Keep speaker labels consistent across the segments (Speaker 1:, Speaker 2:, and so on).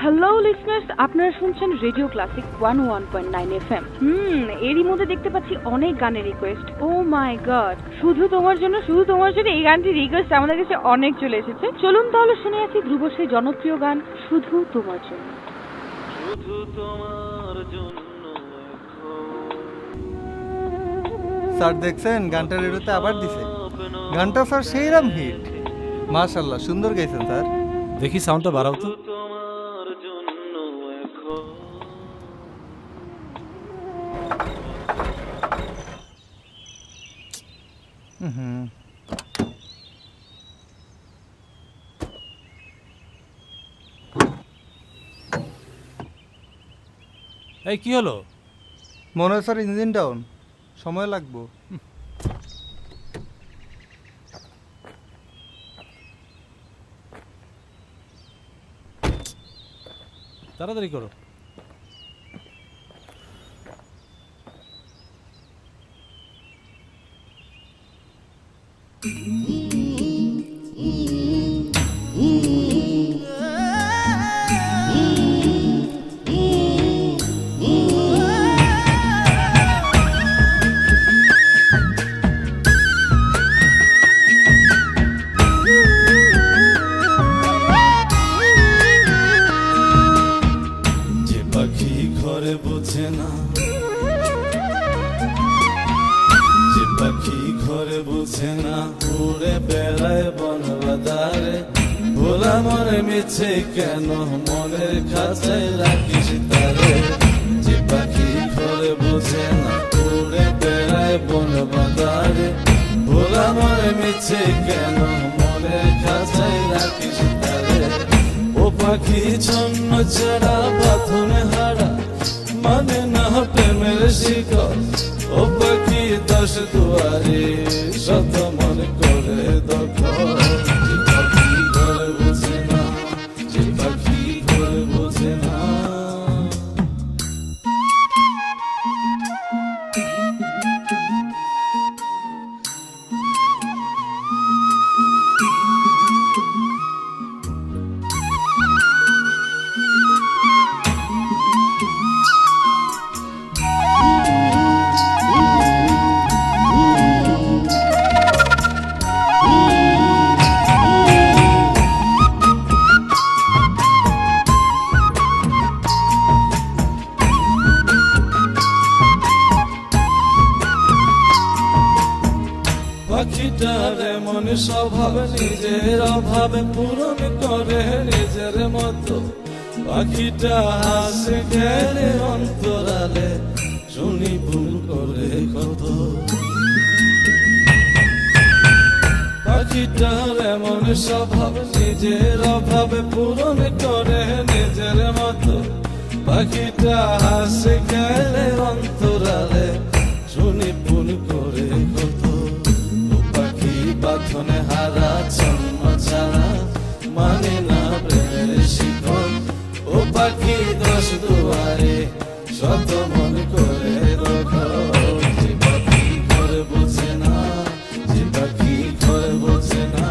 Speaker 1: Hello listeners, আপনারা শুনছেন radio classic 101.9 FM। এরই মধ্যে দেখতে পাচ্ছি অনেক গানের রিকোয়েস্ট। ও মাই গড, শুধু তোমার জন্য এই গানটির রিকোয়েস্ট আমাদের কাছে অনেক চলে এসেছে। চলুন তাহলে শুনে আছি ধ্রুব সেই জনপ্রিয় গান শুধু তোমার জন্য।
Speaker 2: শুধু তোমার জন্য।
Speaker 3: স্যার দেখছেন গানটা রেডিওতে আবার দিছে। গানটা স্যার সেইরাম হিট। মাশাআল্লাহ, সুন্দর গাইছেন স্যার।
Speaker 4: দেখি সাউন্ডটা বাড়াও তো।
Speaker 2: তোমার জন্য এখন
Speaker 4: এই কি হলো?
Speaker 3: মনে হয় স্যার ইঞ্জিন ডাউন, সময় লাগবো।
Speaker 4: তাড়াতাড়ি করো।
Speaker 2: যে পাখি ঘরে বোঝে না, যে পাখি ঘরে বোঝে না, উড়ে বেড়ায় বন বাদারে। ভোলা মনে মিছে কেন মনের খাঁচায় রাখিস তারে। যে পাখি ঘরে বোঝে না, উড়ে বেড়ায় বন বাদারে। ভোলা মনে মিছে কেন মনের খাঁচায় রাখিস তারে। ও পাখি ছন্ন ছাড়া বাঁধনে হারা, মানে না প্রেমের শিকল। ও পাখি 10 দুয়ারে শত মন করে দখল। যে পাখি ঘরে বোঝে না, যে পাখি ঘরে বোঝে না। পাখিটার এমন স্বভাব, নিজের অভাবে পূরণ করে নিজের মতো। পাখিটা হাসে গেলে অন্তরালে, শুনি ভুল করে কত। পাখিটার এমন স্বভাব, নিজের অভাবে পূরণ করে নিজের মতো। পাখিটা হাসে গেলে অন্তরালে, শুনি ভুল করে কত। বাঁধনে হারা ছন্ন ছাড়া, মানে না প্রেমের শিকল। ও পাখি 10 দুয়ারে শত মন করে দখল। যে পাখি ঘরে বোঝে না, যে পাখি ঘরে বোঝে না।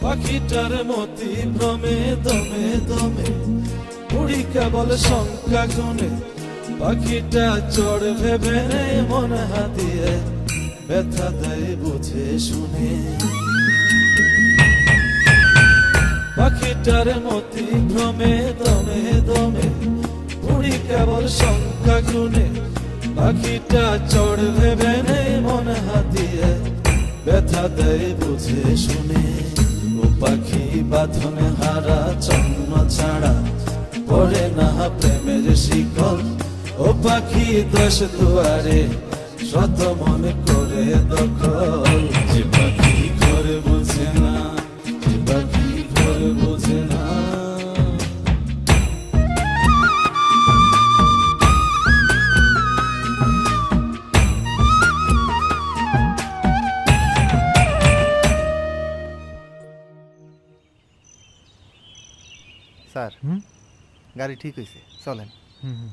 Speaker 2: পাখিটার মতি ভ্রমে দমে দমে, উড়ি কেবল সংখ্যা গুনে। পাখিটা চড় ভেবে মন হাতিয়ে, ব্যথা দেয় বুঝে শুনে। পাখিটার মতি ভ্রমে দমে দমে, উড়ি কেবল সংখ্যা গুনে। পাখিটা চড় ভেবে মন হাতিয়ে, ব্যথা দেয় বুঝে শুনে। ও পাখি বাঁধনে হারা ছন্ন ছাড়া, পড়ে না প্রেমের শিকল। ও পাখি 10 দুয়ারে শত মনে করে দখল। যে
Speaker 3: স্যার
Speaker 4: হুম
Speaker 3: গাড়ি ঠিক হয়েছে, চলেন।
Speaker 4: হুম হুম